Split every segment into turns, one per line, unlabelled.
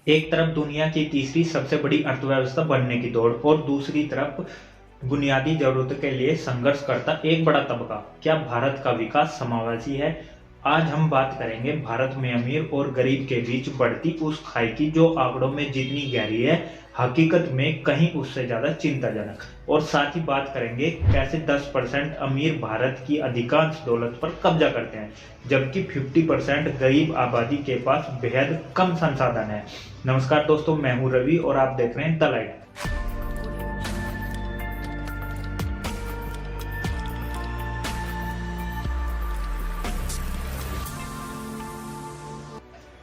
एक तरफ दुनिया की तीसरी सबसे बड़ी अर्थव्यवस्था बनने की दौड़ और दूसरी तरफ बुनियादी जरूरतों के लिए संघर्ष करता एक बड़ा तबका। क्या भारत का विकास समावेशी है? आज हम बात करेंगे भारत में अमीर और गरीब के बीच बढ़ती उस खाई की जो आंकड़ों में जितनी गहरी है, हकीकत में कहीं उससे ज्यादा चिंताजनक। और साथ ही बात करेंगे कैसे 10% अमीर भारत की अधिकांश दौलत पर कब्जा करते हैं, जबकि 50% गरीब आबादी के पास बेहद कम संसाधन है। नमस्कार दोस्तों, मैं हूं रवि और आप देख रहे हैं द लाइट।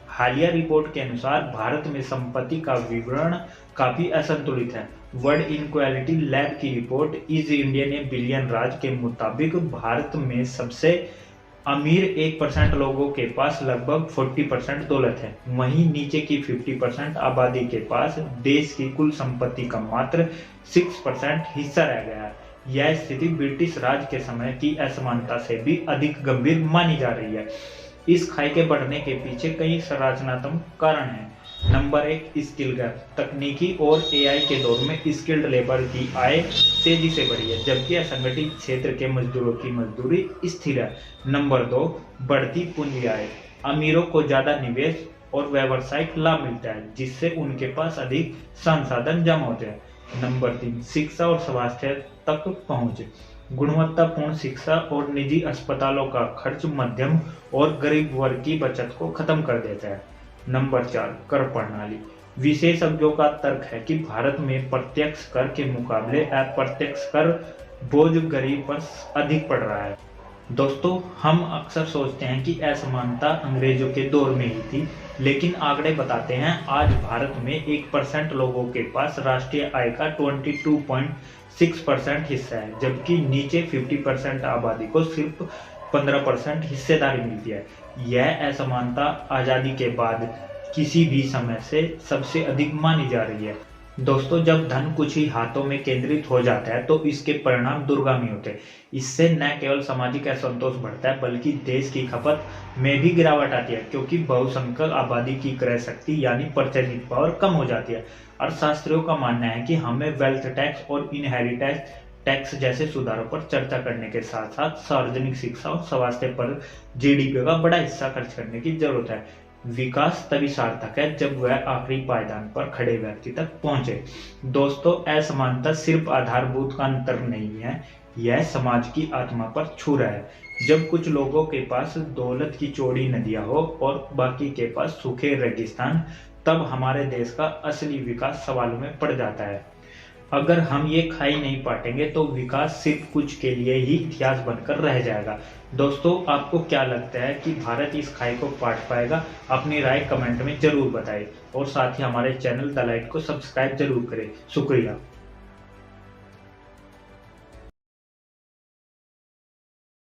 हालिया रिपोर्ट के अनुसार भारत में संपत्ति का विवरण काफी असंतुलित है। वर्ल्ड इनक्वालिटी लैब की report is Indian a billion Raj के मुताबिक भारत में सबसे अमीर 1% लोगों के पास लगभग 40% दौलत है। वहीं नीचे की 50% आबादी के पास देश की कुल संपत्ति का मात्र 6% हिस्सा रह गया है। यह स्थिति ब्रिटिश राज के समय की असमानता से भी अधिक गंभीर मानी जा रही है। इस खाई के बढ़ने के पीछे कई संरचनात्मक कारण हैं। Number 1, skill gap. तकनीकी और एआई के दौर में स्किल्ड लेबर की आय तेजी से बढ़ी है, जबकि असंगठित क्षेत्र के मजदूरों की मजदूरी स्थिर है। नंबर 2, बढ़ती पूंजी आय। अमीरों को ज्यादा निवेश और व्यावसायिक लाभ मिलता है, जिससे उनके पास अधिक संसाधन जमा होते हैं। नंबर 3, शिक्षा और स्वास्थ्य तक पहुंच। गुणवत्तापूर्ण शिक्षा और निजी अस्पतालों का खर्च मध्यम और गरीब वर्ग की बचत को खत्म कर देता है। नंबर 4, कर प्रणाली। विशेषज्ञों का तर्क है कि भारत में प्रत्यक्ष कर के मुकाबले अप्रत्यक्ष कर बोझ गरीब पर अधिक पड़ रहा है। दोस्तों, हम अक्सर सोचते हैं कि असमानता अंग्रेजों के दौर में ही थी, लेकिन आंकड़े बताते हैं आज भारत में 1% लोगों के पास राष्ट्रीय आय का 22.6% हिस्सा है, जबकि नीचे 50% आबादी को सिर्फ 15% हिस्सेदारी मिलती है। यह असमानता आजादी के बाद किसी भी समय से सबसे अधिक मानी जा रही है। दोस्तों, जब धन कुछ ही हाथों में केंद्रित हो जाता है तो इसके परिणाम दूरगामी होते हैं। इससे न केवल सामाजिक असंतोष बढ़ता है, बल्कि देश की खपत में भी गिरावट आती है, क्योंकि बहुसंख्यक आबादी की क्रय शक्ति यानी परचेजिंग पावर कम हो जाती है। अर्थशास्त्रियों का मानना है कि हमें वेल्थ टैक्स और इनहेरिटेंस टैक्स जैसे सुधारों पर चर्चा करने के साथ साथ सार्वजनिक शिक्षा और स्वास्थ्य पर जीडीपी का बड़ा हिस्सा खर्च करने की जरूरत है। विकास तभी सार्थक है जब वह आखिरी पायदान पर खड़े व्यक्ति तक पहुंचे। दोस्तों, असमानता सिर्फ आधारभूत का अंतर नहीं है, यह समाज की आत्मा पर छू रहा है। जब कुछ लोगों के पास दौलत की चौड़ी नदियां हो और बाकी के पास सूखे रेगिस्तान, तब हमारे देश का असली विकास सवालों में पड़ जाता है। अगर हम ये खाई नहीं पाटेंगे तो विकास सिर्फ कुछ के लिए ही इतिहास बनकर रह जाएगा। दोस्तों, आपको क्या लगता है कि भारत इस खाई को पाट पाएगा? अपनी राय कमेंट में जरूर बताएं और साथ ही हमारे चैनल द लाइट को सब्सक्राइब जरूर करें। शुक्रिया।